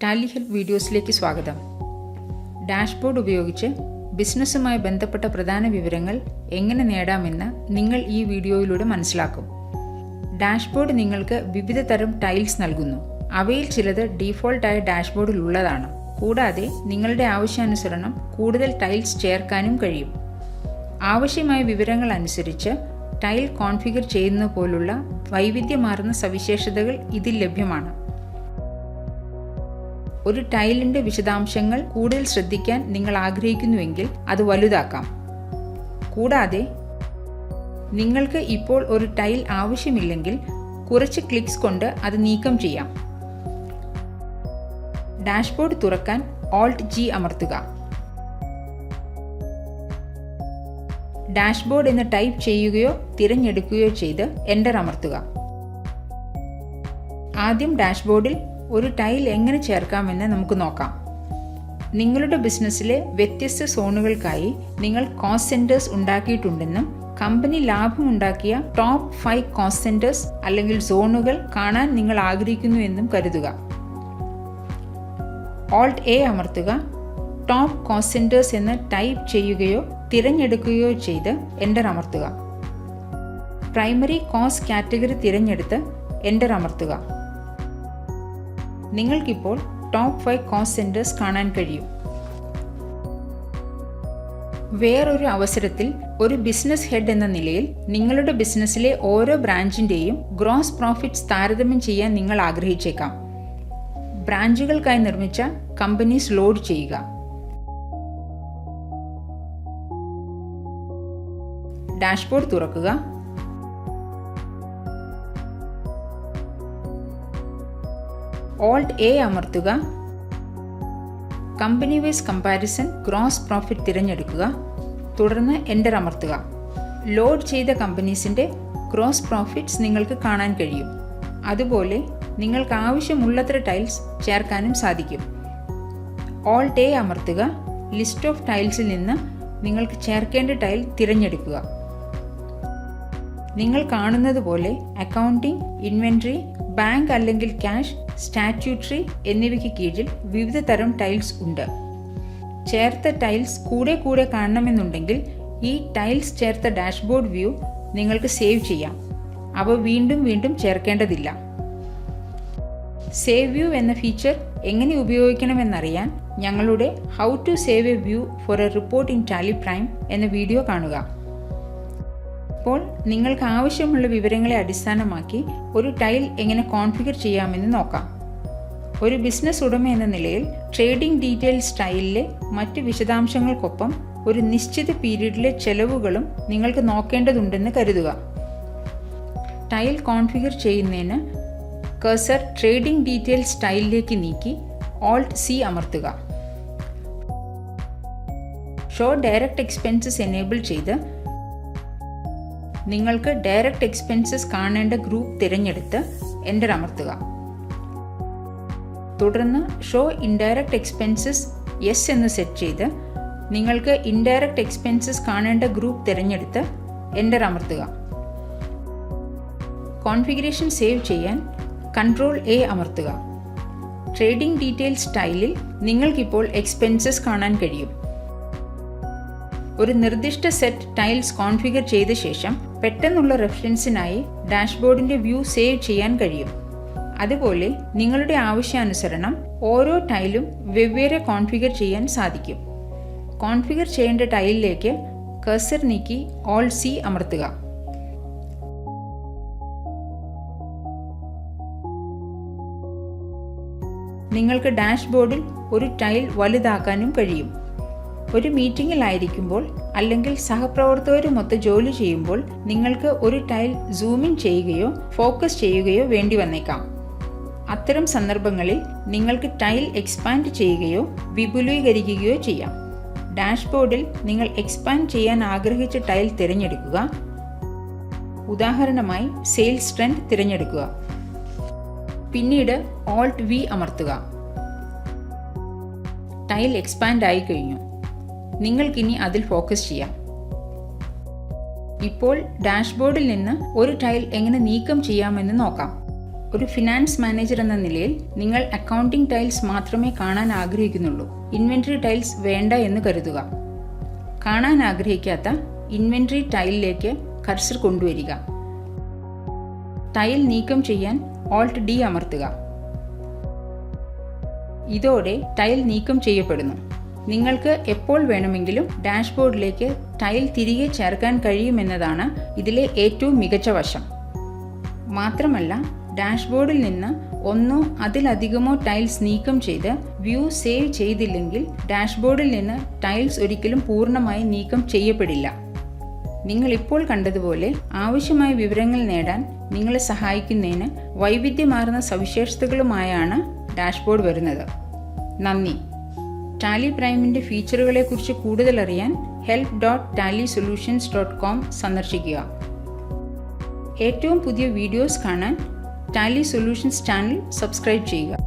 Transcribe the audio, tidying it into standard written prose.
Tally help വീഡിയോസിലേക്ക് സ്വാഗതം. Dashboard ഉപയോഗിച്ച് ബിസിനസ്സുമായി ബന്ധപ്പെട്ട പ്രധാന വിവരങ്ങൾ എങ്ങനെ നേടാമെന്ന് നിങ്ങൾ ഈ വീഡിയോയിലൂടെ മനസ്സിലാക്കും. ഡാഷ്ബോർഡ് നിങ്ങൾക്ക് വിവിധ തരം ടൈൽസ് നൽകുന്നു. അവയിൽ ചിലത് ഡീഫോൾട്ടായ ഡാഷ്ബോർഡിൽ ഉള്ളതാണ്. കൂടാതെ നിങ്ങളുടെ ആവശ്യാനുസരണം കൂടുതൽ ടൈൽസ് ചേർക്കാനും കഴിയും. ആവശ്യമായ വിവരങ്ങൾ അനുസരിച്ച് ടൈൽ കോൺഫിഗർ ചെയ്യുന്നത് പോലുള്ള വൈവിധ്യമാർന്ന സവിശേഷതകൾ ഇതിൽ ലഭ്യമാണ്. ഒരു ടൈലിൻ്റെ വിശദാംശങ്ങൾ കൂടുതൽ ശ്രദ്ധിക്കാൻ നിങ്ങൾ ആഗ്രഹിക്കുന്നുവെങ്കിൽ അത് വലുതാക്കാം. കൂടാതെ നിങ്ങൾക്ക് ഇപ്പോൾ ഒരു ടൈൽ ആവശ്യമില്ലെങ്കിൽ കുറച്ച് ക്ലിക്സ് കൊണ്ട് അത് നീക്കം ചെയ്യാം. ഡാഷ്ബോർഡ് തുറക്കാൻ Alt-G അമർത്തുക. ഡാഷ്ബോർഡ് എന്ന് ടൈപ്പ് ചെയ്യുകയോ തിരഞ്ഞെടുക്കുകയോ ചെയ്ത് എൻ്റർ അമർത്തുക. ആദ്യം ഡാഷ്ബോർഡിൽ ഒരു ടൈൽ എങ്ങനെ ചേർക്കാമെന്ന് നമുക്ക് നോക്കാം. നിങ്ങളുടെ ബിസിനസ്സിലെ വ്യത്യസ്ത സോണുകൾക്കായി നിങ്ങൾ കോസ്റ്റ് സെൻറ്റേഴ്സ് ഉണ്ടാക്കിയിട്ടുണ്ടെന്നും കമ്പനി ലാഭമുണ്ടാക്കിയ ടോപ്പ് 5 കോസ്റ്റ് സെൻറ്റേഴ്സ് അല്ലെങ്കിൽ സോണുകൾ കാണാൻ നിങ്ങൾ ആഗ്രഹിക്കുന്നു എന്നും കരുതുക. Alt-A അമർത്തുക. ടോപ്പ് കോസ്റ്റ് സെൻറ്റേഴ്സ് എന്ന് ടൈപ്പ് ചെയ്യുകയോ തിരഞ്ഞെടുക്കുകയോ ചെയ്ത് എൻ്റർ അമർത്തുക. പ്രൈമറി കോസ്റ്റ് കാറ്റഗറി തിരഞ്ഞെടുത്ത് എൻ്റർ അമർത്തുക. നിങ്ങൾക്കിപ്പോൾ ടോപ്പ് 5 കോസ്റ്റ് സെൻറ്റേഴ്സ് കാണാൻ കഴിയും. വേറൊരു അവസരത്തിൽ ഒരു ബിസിനസ് ഹെഡ് എന്ന നിലയിൽ നിങ്ങളുടെ ബിസിനസ്സിലെ ഓരോ ബ്രാഞ്ചിൻ്റെയും ഗ്രോസ് പ്രോഫിറ്റ്സ് താരതമ്യം ചെയ്യാൻ നിങ്ങൾ ആഗ്രഹിച്ചേക്കാം. ബ്രാഞ്ചുകൾക്കായി നിർമ്മിച്ച കമ്പനീസ് ലോഡ് ചെയ്യുക. ഡാഷ്ബോർഡ് തുറക്കുക. Alt-A അമർത്തുക. Company wise comparison gross profit തിരഞ്ഞെടുക്കുക. തുടർന്ന് എൻ്റർ അമർത്തുക. ലോഡ് ചെയ്ത കമ്പനീസിൻ്റെ ഗ്രോസ് പ്രോഫിറ്റ്സ് നിങ്ങൾക്ക് കാണാൻ കഴിയും. അതുപോലെ നിങ്ങൾക്ക് ആവശ്യമുള്ളത്ര ടൈൽസ് ചേർക്കാനും സാധിക്കും. Alt-A അമർത്തുക. ലിസ്റ്റ് ഓഫ് ടൈൽസിൽ നിന്ന് നിങ്ങൾക്ക് ചേർക്കേണ്ട ടൈൽ തിരഞ്ഞെടുക്കുക. നിങ്ങൾ കാണുന്നത് പോലെ അക്കൗണ്ടിംഗ്, ഇൻവെൻട്രി, ബാങ്ക് അല്ലെങ്കിൽ ക്യാഷ്, സ്റ്റാറ്റ്യൂട്ടറി എന്നിവയ്ക്ക് കീഴിൽ വിവിധ തരം ടൈൽസ് ഉണ്ട്. ചേർത്ത ടൈൽസ് കൂടെ കാണണമെന്നുണ്ടെങ്കിൽ ഈ ടൈൽസ് ചേർത്ത ഡാഷ്ബോർഡ് വ്യൂ നിങ്ങൾക്ക് സേവ് ചെയ്യാം. അവ വീണ്ടും ചേർക്കേണ്ടതില്ല. സേവ് വ്യൂ എന്ന ഫീച്ചർ എങ്ങനെ ഉപയോഗിക്കണമെന്നറിയാൻ ഞങ്ങളുടെ how to save a view for a report in Tally Prime എന്ന വീഡിയോ കാണുക. ഇപ്പോൾ നിങ്ങൾക്ക് ആവശ്യമുള്ള വിവരങ്ങളെ അടിസ്ഥാനമാക്കി ഒരു ടൈൽ എങ്ങനെ കോൺഫിഗർ ചെയ്യാമെന്ന് നോക്കാം. ഒരു ബിസിനസ് ഉടമ എന്ന നിലയിൽ ട്രേഡിംഗ് ഡീറ്റെയിൽസ് ടൈലിലെ മറ്റ് വിശദാംശങ്ങൾക്കൊപ്പം ഒരു നിശ്ചിത പീരീഡിലെ ചെലവുകളും നിങ്ങൾക്ക് നോക്കേണ്ടതുണ്ടെന്ന് കരുതുക. ടൈൽ കോൺഫിഗർ ചെയ്യുന്നതിന് കഴ്സർ ട്രേഡിംഗ് ഡീറ്റെയിൽസ് ടൈലിലേക്ക് നീക്കി Alt-C അമർത്തുക. ഷോ ഡയറക്റ്റ് എക്സ്പെൻസസ് എനേബിൾ ചെയ്ത് നിങ്ങൾക്ക് ഡയറക്റ്റ് എക്സ്പെൻസസ് കാണേണ്ട ഗ്രൂപ്പ് തിരഞ്ഞെടുത്ത് എൻ്റർ അമർത്തുക. തുടർന്ന് ഷോ ഇൻഡയറക്റ്റ് എക്സ്പെൻസസ് യെസ് എന്ന് സെറ്റ് ചെയ്ത് നിങ്ങൾക്ക് ഇൻഡയറക്റ്റ് എക്സ്പെൻസസ് കാണേണ്ട ഗ്രൂപ്പ് തിരഞ്ഞെടുത്ത് എൻ്റർ അമർത്തുക. കോൺഫിഗറേഷൻ സേവ് ചെയ്യാൻ Ctrl-A അമർത്തുക. ട്രേഡിംഗ് ഡീറ്റെയിൽസ് ടൈലിൽ നിങ്ങൾക്കിപ്പോൾ എക്സ്പെൻസസ് കാണാൻ കഴിയും. ഒരു നിർദ്ദിഷ്ട സെറ്റ് ടൈൽസ് കോൺഫിഗർ ചെയ്ത ശേഷം പെട്ടെന്നുള്ള റെഫറൻസിനായി ഡാഷ്ബോർഡിൻ്റെ വ്യൂ സേവ് ചെയ്യാൻ കഴിയും. അതുപോലെ നിങ്ങളുടെ ആവശ്യാനുസരണം ഓരോ ടൈലും വെവ്വേറെ കോൺഫിഗർ ചെയ്യാൻ സാധിക്കും. കോൺഫിഗർ ചെയ്യേണ്ട ടൈലിലേക്ക് കഴ്സർ നീക്കി Alt-C അമർത്തുക. നിങ്ങൾക്ക് ഡാഷ്ബോർഡിൽ ഒരു ടൈൽ വലുതാക്കാനും കഴിയും. ഒരു മീറ്റിംഗിലായിരിക്കുമ്പോൾ അല്ലെങ്കിൽ സഹപ്രവർത്തകരുമൊത്ത് ജോലി ചെയ്യുമ്പോൾ നിങ്ങൾക്ക് ഒരു ടൈൽ സൂം ഇൻ ചെയ്യുകയോ ഫോക്കസ് ചെയ്യുകയോ വേണ്ടി വന്നേക്കാം. അത്തരം സന്ദർഭങ്ങളിൽ നിങ്ങൾക്ക് ടൈൽ എക്സ്പാൻഡ് ചെയ്യുകയോ വിപുലീകരിക്കുകയോ ചെയ്യാം. ഡാഷ്ബോർഡിൽ നിങ്ങൾ എക്സ്പാൻഡ് ചെയ്യാൻ ആഗ്രഹിച്ച ടൈൽ തിരഞ്ഞെടുക്കുക. ഉദാഹരണമായി സെയിൽസ് ട്രെൻഡ് തിരഞ്ഞെടുക്കുക. പിന്നീട് Alt-V അമർത്തുക. ടൈൽ എക്സ്പാൻഡ് ആയി കഴിഞ്ഞു. നിങ്ങൾക്കിനി അതിൽ ഫോക്കസ് ചെയ്യാം. ഇപ്പോൾ ഡാഷ്ബോർഡിൽ നിന്ന് ഒരു ടൈൽ എങ്ങനെ നീക്കം ചെയ്യാമെന്ന് നോക്കാം. ഒരു ഫിനാൻസ് മാനേജർ എന്ന നിലയിൽ നിങ്ങൾ അക്കൗണ്ടിംഗ് ടൈൽസ് മാത്രമേ കാണാൻ ആഗ്രഹിക്കുന്നുള്ളൂ. ഇൻവെന്ററി ടൈൽസ് വേണ്ട എന്ന് കരുതുക. കാണാൻ ആഗ്രഹിക്കാത്ത ഇൻവെന്ററി ടൈലിലേക്ക് കർസർ കൊണ്ടുവരിക. ടൈൽ നീക്കം ചെയ്യാൻ Alt D അമർത്തുക. ഇതോടെ ടൈൽ നീക്കം ചെയ്യപ്പെടുന്നു. നിങ്ങൾക്ക് എപ്പോൾ വേണമെങ്കിലും ഡാഷ്ബോർഡിലേക്ക് ടൈൽ തിരികെ ചേർക്കാൻ കഴിയുമെന്നതാണ് ഇതിലെ ഏറ്റവും മികച്ച വശം. മാത്രമല്ല, ഡാഷ്ബോർഡിൽ നിന്ന് ഒന്നോ അതിലധികമോ ടൈൽസ് നീക്കം ചെയ്ത് വ്യൂ സേവ് ചെയ്തില്ലെങ്കിൽ ഡാഷ്ബോർഡിൽ നിന്ന് ടൈൽസ് ഒരിക്കലും പൂർണ്ണമായി നീക്കം ചെയ്യപ്പെടില്ല. നിങ്ങൾ ഇപ്പോൾ കണ്ടതുപോലെ ആവശ്യമായ വിവരങ്ങൾ നേടാൻ നിങ്ങളെ സഹായിക്കുന്നതിന് വൈവിധ്യമാർന്ന സവിശേഷതകളുമായാണ് ഡാഷ്ബോർഡ് വരുന്നത്. നന്ദി. ടാലി പ്രൈമിൻ്റെ ഫീച്ചറുകളെക്കുറിച്ച് കൂടുതൽ അറിയാൻ help.tallysolutions.com സന്ദർശിക്കുക. ഏറ്റവും പുതിയ വീഡിയോസ് കാണാൻ ടാലി സൊല്യൂഷൻസ് ചാനൽ സബ്സ്ക്രൈബ് ചെയ്യുക.